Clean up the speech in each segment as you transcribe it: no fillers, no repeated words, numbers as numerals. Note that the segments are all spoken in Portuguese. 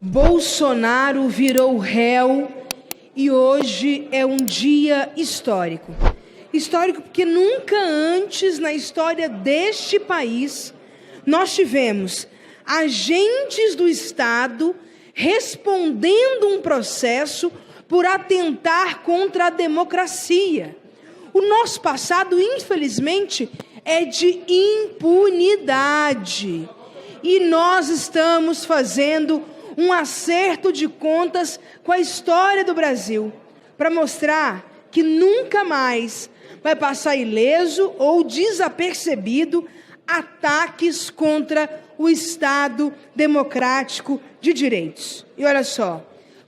Bolsonaro virou réu e hoje é um dia histórico. Histórico porque nunca antes na história deste país nós tivemos agentes do Estado respondendo um processo por atentar contra a democracia. O nosso passado, infelizmente, é de impunidade. E nós estamos fazendo um acerto de contas com a história do Brasil, para mostrar que nunca mais vai passar ileso ou desapercebido ataques contra o Estado democrático de direitos. E olha só,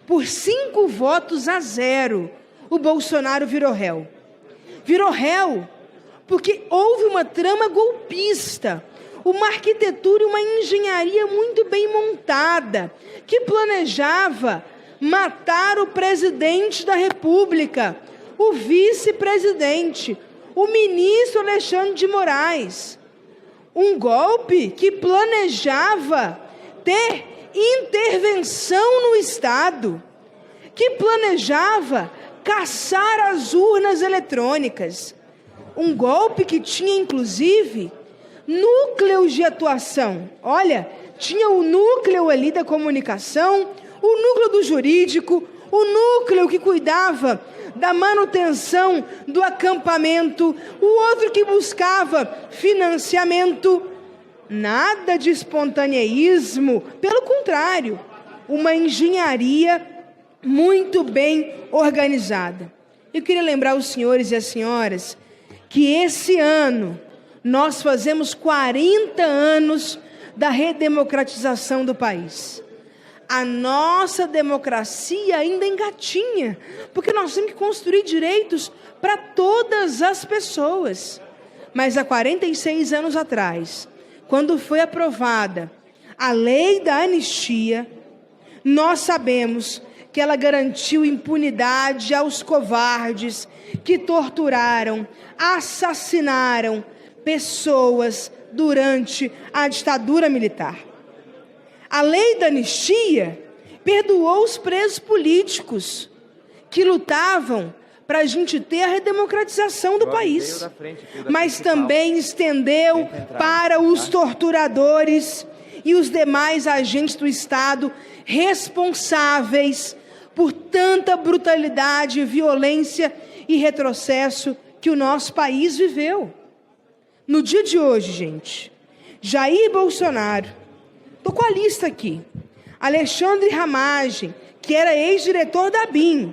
por 5 votos a 0, o Bolsonaro virou réu. Virou réu porque houve uma trama golpista, uma arquitetura e uma engenharia muito bem montada, que planejava matar o presidente da República, o vice-presidente, o ministro Alexandre de Moraes. Um golpe que planejava ter intervenção no Estado, que planejava caçar as urnas eletrônicas. Um golpe que tinha, inclusive, núcleos de atuação. Olha, tinha o núcleo ali da comunicação, o núcleo do jurídico, o núcleo que cuidava da manutenção do acampamento, o outro que buscava financiamento. Nada de espontaneísmo, pelo contrário, uma engenharia muito bem organizada. Eu queria lembrar os senhores e as senhoras que esse ano nós fazemos 40 anos da redemocratização do país. A nossa democracia ainda engatinha, porque nós temos que construir direitos para todas as pessoas. Mas há 46 anos atrás, quando foi aprovada a lei da anistia, nós sabemos que ela garantiu impunidade aos covardes que torturaram, assassinaram pessoas durante a ditadura militar. A lei da anistia perdoou os presos políticos que lutavam para a gente ter a redemocratização do país, mas também estendeu para os torturadores e os demais agentes do Estado responsáveis por tanta brutalidade, violência e retrocesso que o nosso país viveu. No dia de hoje, gente, Jair Bolsonaro, estou com a lista aqui, Alexandre Ramagem, que era ex-diretor da ABIN,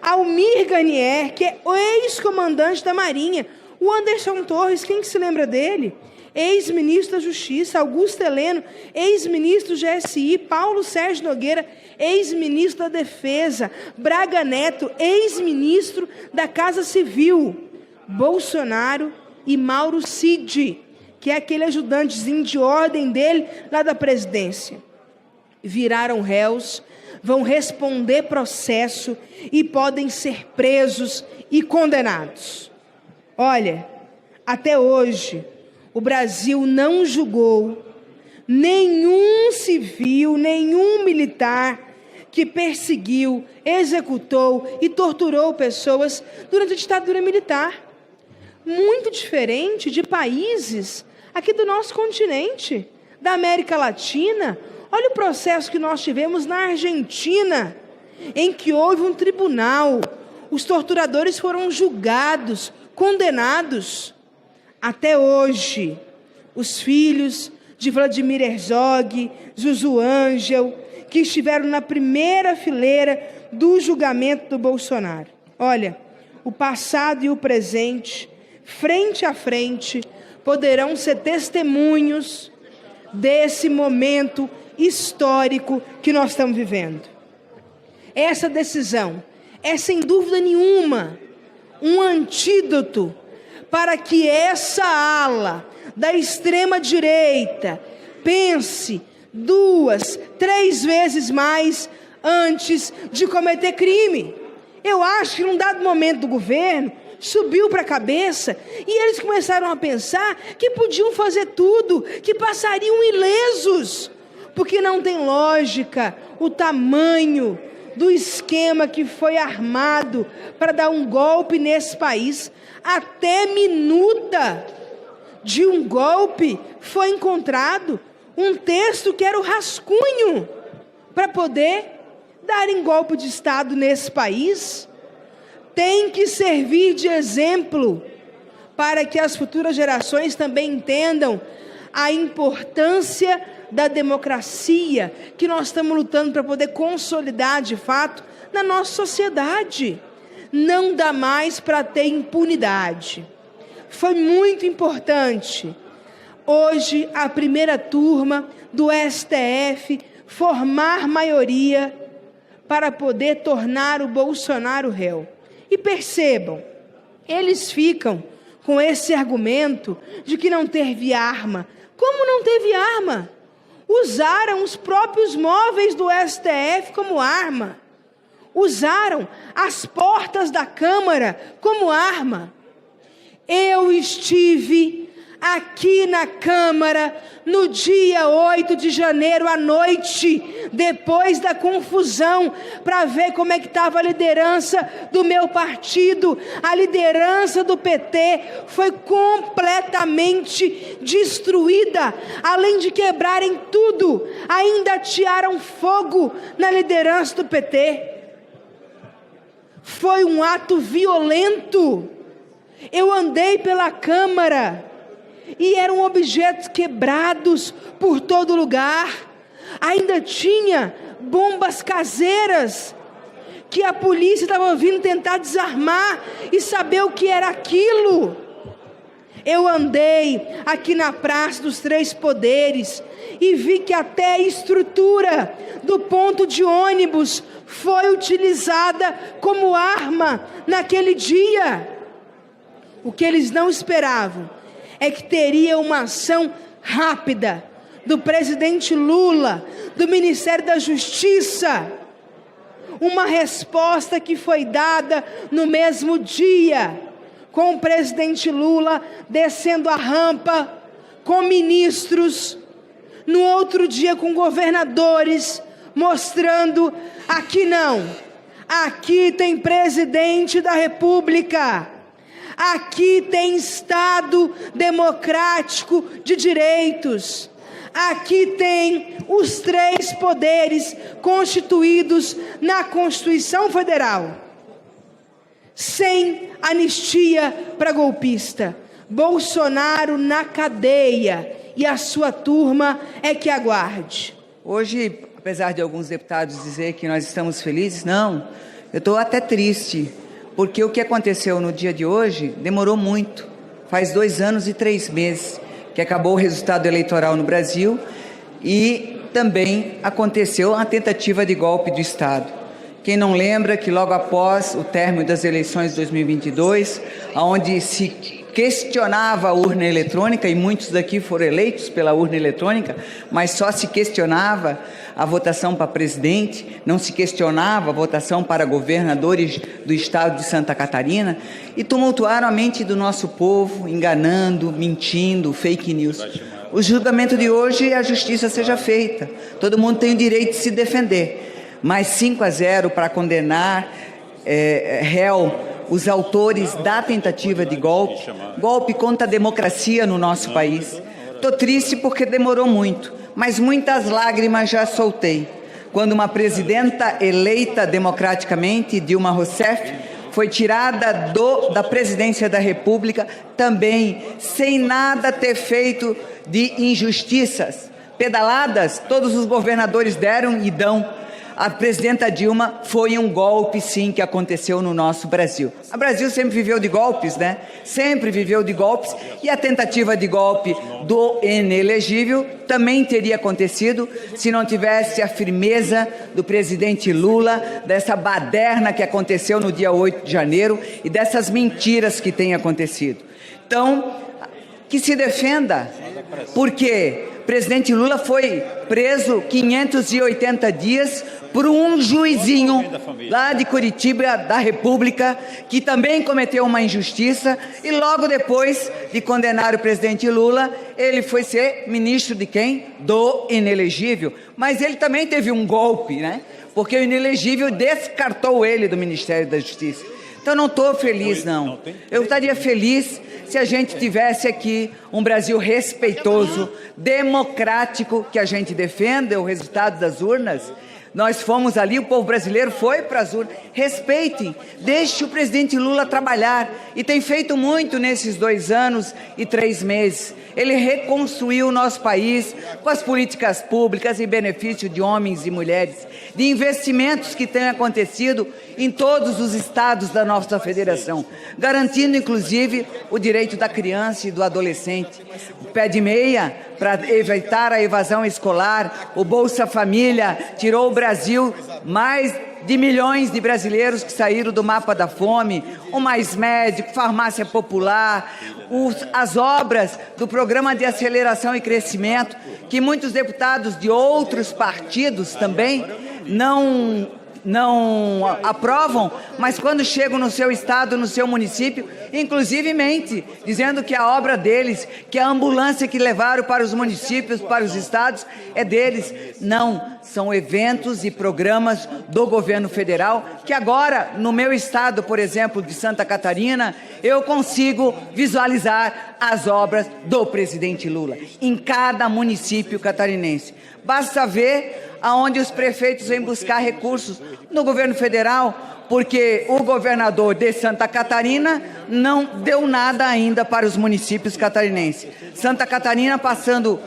Almir Garnier, que é ex-comandante da Marinha, o Anderson Torres, quem que se lembra dele? Ex-ministro da Justiça, Augusto Heleno, ex-ministro do GSI, Paulo Sérgio Nogueira, ex-ministro da Defesa, Braga Neto, ex-ministro da Casa Civil, Bolsonaro e Mauro Cid, que é aquele ajudantezinho de ordem dele lá da presidência. Viraram réus, vão responder processo e podem ser presos e condenados. Olha, até hoje, o Brasil não julgou nenhum civil, nenhum militar que perseguiu, executou e torturou pessoas durante a ditadura militar. Muito diferente de países aqui do nosso continente, da América Latina. Olha o processo que nós tivemos na Argentina, em que houve um tribunal, os torturadores foram julgados, condenados. Até hoje, os filhos de Vladimir Herzog, Zuzu Angel, que estiveram na primeira fileira do julgamento do Bolsonaro. Olha, o passado e o presente, frente a frente, poderão ser testemunhos desse momento histórico que nós estamos vivendo. Essa decisão é, sem dúvida nenhuma, um antídoto para que essa ala da extrema-direita pense 2, 3 vezes mais antes de cometer crime. Eu acho que num dado momento do governo, subiu para a cabeça e eles começaram a pensar que podiam fazer tudo, que passariam ilesos, porque não tem lógica o tamanho do esquema que foi armado para dar um golpe nesse país. Até minuta de um golpe foi encontrado um texto que era o rascunho para poder darem golpe de Estado nesse país. Tem que servir de exemplo para que as futuras gerações também entendam a importância da democracia que nós estamos lutando para poder consolidar de fato na nossa sociedade. Não dá mais para ter impunidade. Foi muito importante hoje a primeira turma do STF formar maioria para poder tornar o Bolsonaro réu. E percebam, eles ficam com esse argumento de que não teve arma. Como não teve arma? Usaram os próprios móveis do STF como arma. Usaram as portas da Câmara como arma. Eu estive aqui na Câmara no dia 8 de janeiro à noite, depois da confusão, para ver como é que estava a liderança do meu partido. A liderança do PT foi completamente destruída. Além de quebrarem tudo, ainda atearam fogo na liderança do PT. Foi um ato violento. Eu andei pela Câmara e eram objetos quebrados por todo lugar. Ainda tinha bombas caseiras que a polícia estava vindo tentar desarmar e saber o que era aquilo. Eu andei aqui na Praça dos Três Poderes e vi que até a estrutura do ponto de ônibus foi utilizada como arma naquele dia. O que eles não esperavam é que teria uma ação rápida do presidente Lula, do Ministério da Justiça, uma resposta que foi dada no mesmo dia, com o presidente Lula descendo a rampa, com ministros, no outro dia com governadores, mostrando, aqui não, aqui tem presidente da República. Aqui tem Estado democrático de direitos. Aqui tem os três poderes constituídos na Constituição Federal. Sem anistia para golpista. Bolsonaro na cadeia e a sua turma é que aguarde. Hoje, apesar de alguns deputados dizer que nós estamos felizes, não, eu estou até triste. Porque o que aconteceu no dia de hoje demorou muito. Faz 2 anos e 3 meses que acabou o resultado eleitoral no Brasil e também aconteceu a tentativa de golpe do Estado. Quem não lembra que logo após o término das eleições de 2022, onde se questionava a urna eletrônica, e muitos daqui foram eleitos pela urna eletrônica, mas só se questionava a votação para presidente, não se questionava a votação para governadores do estado de Santa Catarina, e tumultuaram a mente do nosso povo, enganando, mentindo, fake news. O julgamento de hoje, a justiça seja feita, todo mundo tem o direito de se defender, mas 5-0 para condenar réu, os autores da tentativa de golpe contra a democracia no nosso país. Estou triste porque demorou muito, mas muitas lágrimas já soltei. Quando uma presidenta eleita democraticamente, Dilma Rousseff, foi tirada da presidência da República, também sem nada ter feito de injustiças. Pedaladas, todos os governadores deram e dão. A presidenta Dilma foi um golpe, sim, que aconteceu no nosso Brasil. O Brasil sempre viveu de golpes, né? Sempre viveu de golpes. E a tentativa de golpe do inelegível também teria acontecido se não tivesse a firmeza do presidente Lula, dessa baderna que aconteceu no dia 8 de janeiro e dessas mentiras que têm acontecido. Então, que se defenda, porque o presidente Lula foi preso 580 dias por um juizinho lá de Curitiba, da República, que também cometeu uma injustiça, e logo depois de condenar o presidente Lula, ele foi ser ministro de quem? Do inelegível. Mas ele também teve um golpe, né? Porque o inelegível descartou ele do Ministério da Justiça. Então, não estou feliz, não. Eu estaria feliz se a gente tivesse aqui um Brasil respeitoso, democrático, que a gente defenda o resultado das urnas. Nós fomos ali, o povo brasileiro foi para as urnas. Respeitem, deixe o presidente Lula trabalhar. E tem feito muito nesses 2 anos e 3 meses. Ele reconstruiu o nosso país com as políticas públicas em benefício de homens e mulheres, de investimentos que têm acontecido em todos os estados da nossa federação, garantindo inclusive o direito da criança e do adolescente. O pé de meia para evitar a evasão escolar, o Bolsa Família tirou o Brasil mais de milhões de brasileiros que saíram do mapa da fome, o Mais Médico, farmácia popular, as obras do Programa de Aceleração e Crescimento, que muitos deputados de outros partidos também não aprovam, mas quando chegam no seu estado, no seu município, inclusive mente, dizendo que a obra deles, que a ambulância que levaram para os municípios, para os estados, é deles. Não, são eventos e programas do governo federal, que agora, no meu estado, por exemplo, de Santa Catarina, eu consigo visualizar as obras do presidente Lula, em cada município catarinense. Basta ver aonde os prefeitos vêm buscar recursos no governo federal, porque o governador de Santa Catarina não deu nada ainda para os municípios catarinenses. Santa Catarina passando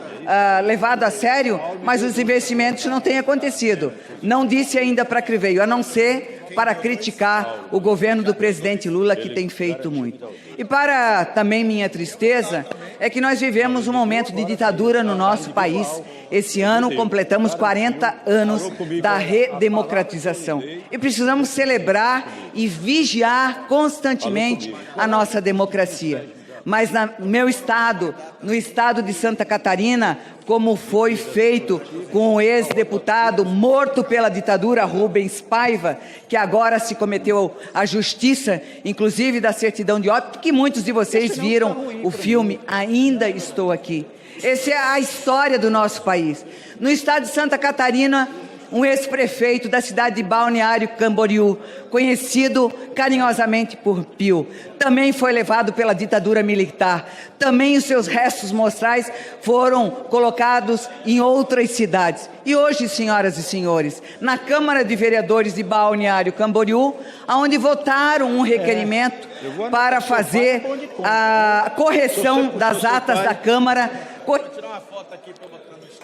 levado a sério, mas os investimentos não têm acontecido. Não disse ainda para que veio, a não ser para criticar o governo do presidente Lula, que tem feito muito. E para também minha tristeza, é que nós vivemos um momento de ditadura no nosso país. Esse ano completamos 40 anos da redemocratização. E precisamos celebrar e vigiar constantemente a nossa democracia. Mas no meu estado, no estado de Santa Catarina, como foi feito com o ex-deputado morto pela ditadura, Rubens Paiva, que agora se cometeu a justiça, inclusive da certidão de óbito, que muitos de vocês viram o filme Ainda Estou Aqui. Essa é a história do nosso país. No estado de Santa Catarina, um ex-prefeito da cidade de Balneário Camboriú, conhecido carinhosamente por Pio, também foi levado pela ditadura militar. Também os seus restos mortais foram colocados em outras cidades. E hoje, senhoras e senhores, na Câmara de Vereadores de Balneário Camboriú, onde votaram um requerimento para fazer a correção das atas da Câmara.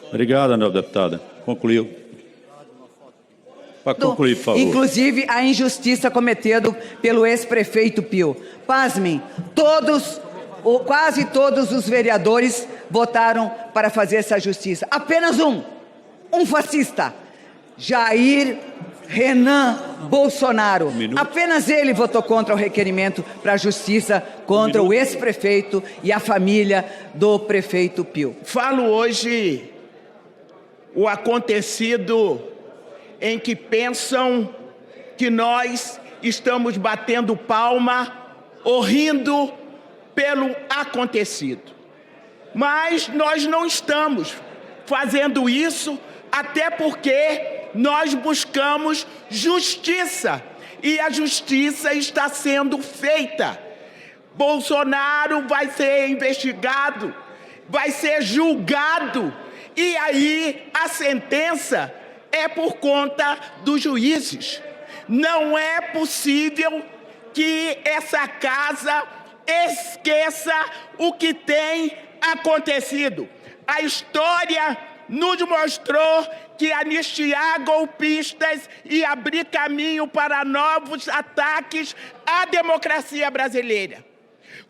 Obrigado, deputada. Concluiu. Para concluir, por favor. Inclusive a injustiça cometida pelo ex-prefeito Pio. Pasmem, quase todos os vereadores votaram para fazer essa justiça. Apenas um fascista, Jair Renan Bolsonaro. Apenas ele votou contra o requerimento para a justiça contra o ex-prefeito e a família do prefeito Pio. Falo hoje o acontecido em que pensam que nós estamos batendo palma ou rindo pelo acontecido. Mas nós não estamos fazendo isso, até porque nós buscamos justiça e a justiça está sendo feita. Bolsonaro vai ser investigado, vai ser julgado e aí a sentença é por conta dos juízes. Não é possível que essa casa esqueça o que tem acontecido. A história nos mostrou que anistiar golpistas e abrir caminho para novos ataques à democracia brasileira.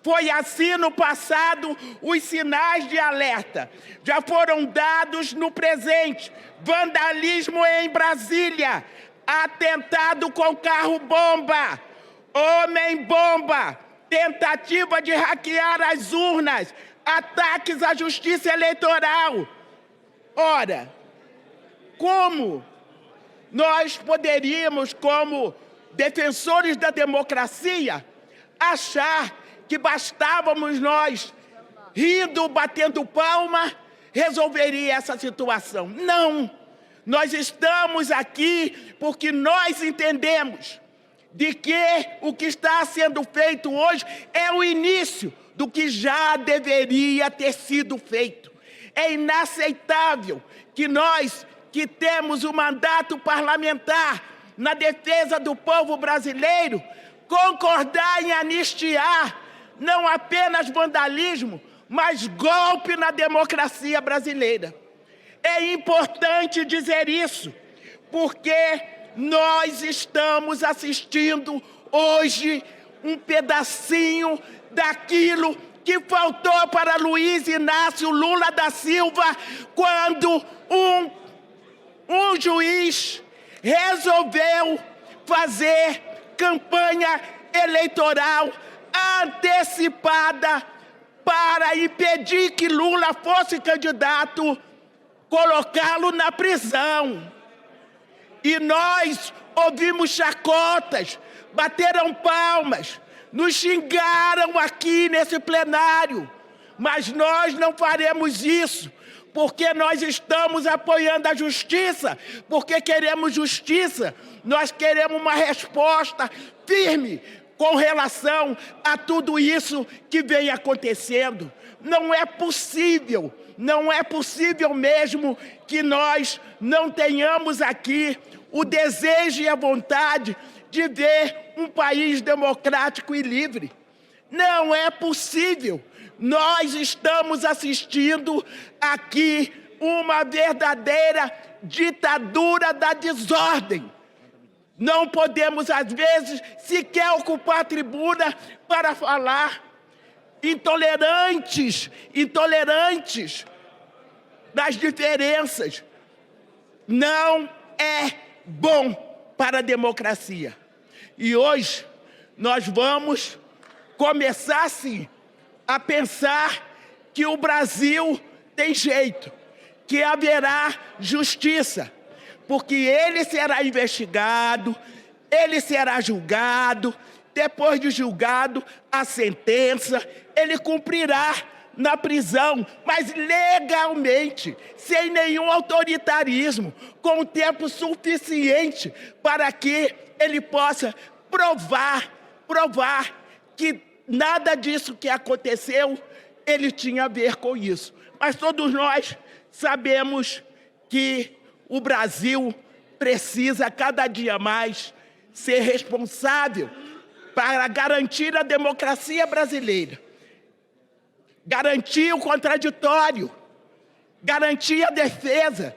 Foi assim no passado, os sinais de alerta já foram dados no presente. Vandalismo em Brasília, atentado com carro-bomba, homem-bomba, tentativa de hackear as urnas, ataques à justiça eleitoral. Ora, como nós poderíamos, como defensores da democracia, achar que bastávamos nós, rindo, batendo palma, resolveria essa situação. Não! Nós estamos aqui porque nós entendemos de que o que está sendo feito hoje é o início do que já deveria ter sido feito. É inaceitável que nós, que temos o mandato parlamentar na defesa do povo brasileiro, concordar em anistiar não apenas vandalismo, mas golpe na democracia brasileira. É importante dizer isso, porque nós estamos assistindo hoje um pedacinho daquilo que faltou para Luiz Inácio Lula da Silva quando um juiz resolveu fazer campanha eleitoral antecipada para impedir que Lula fosse candidato, colocá-lo na prisão. E nós ouvimos chacotas, bateram palmas, nos xingaram aqui nesse plenário. Mas nós não faremos isso, porque nós estamos apoiando a justiça, porque queremos justiça. Nós queremos uma resposta firme com relação a tudo isso que vem acontecendo. Não é possível mesmo que nós não tenhamos aqui o desejo e a vontade de ver um país democrático e livre. Não é possível. Nós estamos assistindo aqui uma verdadeira ditadura da desordem. Não podemos, às vezes, sequer ocupar a tribuna para falar. Intolerantes das diferenças. Não é bom para a democracia. E hoje nós vamos começar, sim, a pensar que o Brasil tem jeito, que haverá justiça, porque ele será investigado, ele será julgado, depois de julgado, a sentença, ele cumprirá na prisão, mas legalmente, sem nenhum autoritarismo, com tempo suficiente para que ele possa provar que nada disso que aconteceu, ele tinha a ver com isso. Mas todos nós sabemos que o Brasil precisa cada dia mais ser responsável para garantir a democracia brasileira, garantir o contraditório, garantir a defesa.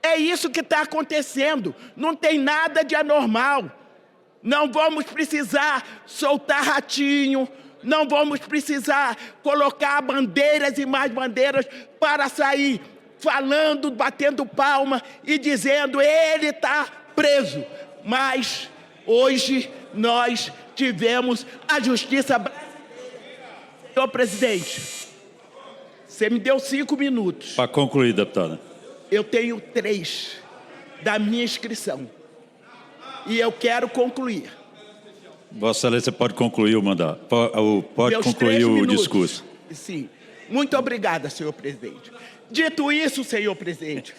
É isso que está acontecendo, não tem nada de anormal. Não vamos precisar soltar ratinho, não vamos precisar colocar bandeiras e mais bandeiras para sair falando, batendo palma e dizendo ele está preso. Mas hoje nós tivemos a justiça brasileira. Senhor presidente, você me deu 5 minutos. Para concluir, deputada. Eu tenho 3 da minha inscrição. E eu quero concluir. Vossa Excelência pode concluir o mandato. Pode Meus concluir 3 o minutos. discurso. Sim. Muito obrigada, senhor presidente. Dito isso, senhor presidente,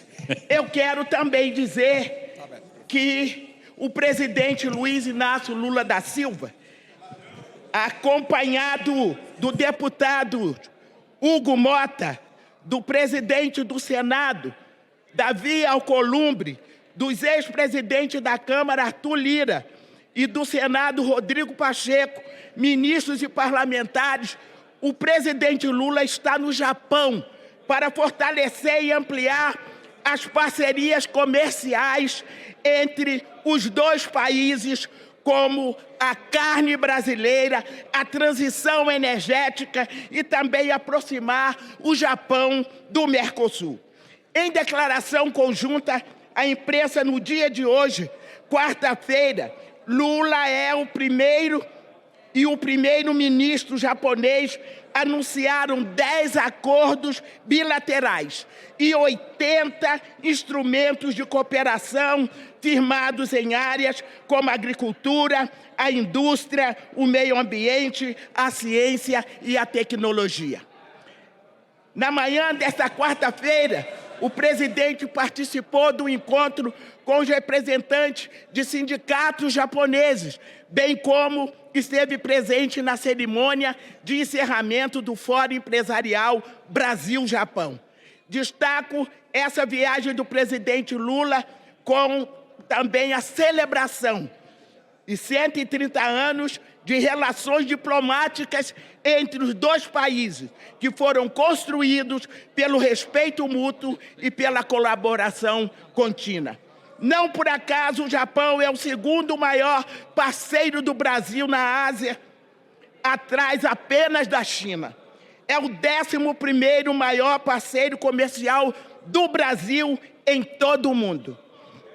eu quero também dizer que o presidente Luiz Inácio Lula da Silva, acompanhado do deputado Hugo Mota, do presidente do Senado, Davi Alcolumbre, dos ex-presidentes da Câmara, Arthur Lira, e do Senado, Rodrigo Pacheco, ministros e parlamentares, o presidente Lula está no Japão para fortalecer e ampliar as parcerias comerciais entre os dois países, como a carne brasileira, a transição energética e também aproximar o Japão do Mercosul. Em declaração conjunta à imprensa no dia de hoje, quarta-feira, Lula é o primeiro e o primeiro-ministro japonês anunciaram 10 acordos bilaterais e 80 instrumentos de cooperação firmados em áreas como a agricultura, a indústria, o meio ambiente, a ciência e a tecnologia. Na manhã desta quarta-feira, o presidente participou do encontro com os representantes de sindicatos japoneses, bem como esteve presente na cerimônia de encerramento do Fórum Empresarial Brasil-Japão. Destaco essa viagem do presidente Lula com também a celebração de 130 anos de relações diplomáticas entre os dois países, que foram construídos pelo respeito mútuo e pela colaboração contínua. Não por acaso o Japão é o segundo maior parceiro do Brasil na Ásia, atrás apenas da China. É o 11º maior parceiro comercial do Brasil em todo o mundo.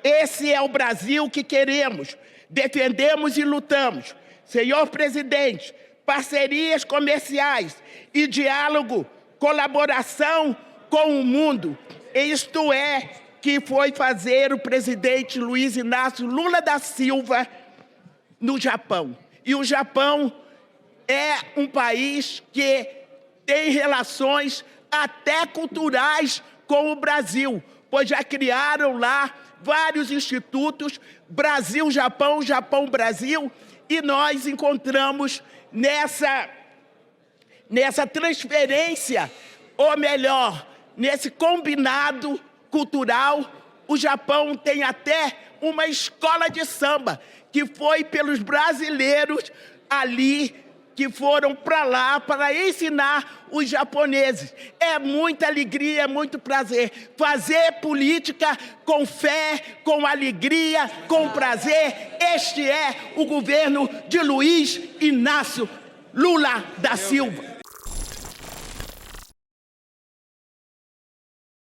Esse é o Brasil que queremos, defendemos e lutamos. Senhor presidente, parcerias comerciais e diálogo, colaboração com o mundo. Isto é que foi fazer o presidente Luiz Inácio Lula da Silva no Japão. E o Japão é um país que tem relações até culturais com o Brasil, pois já criaram lá vários institutos, Brasil-Japão, Japão-Brasil, e nós encontramos nessa transferência, ou melhor, nesse combinado cultural, o Japão tem até uma escola de samba, que foi pelos brasileiros ali, que foram para lá para ensinar os japoneses. É muita alegria, é muito prazer. Fazer política com fé, com alegria, com prazer. Este é o governo de Luiz Inácio Lula da Silva.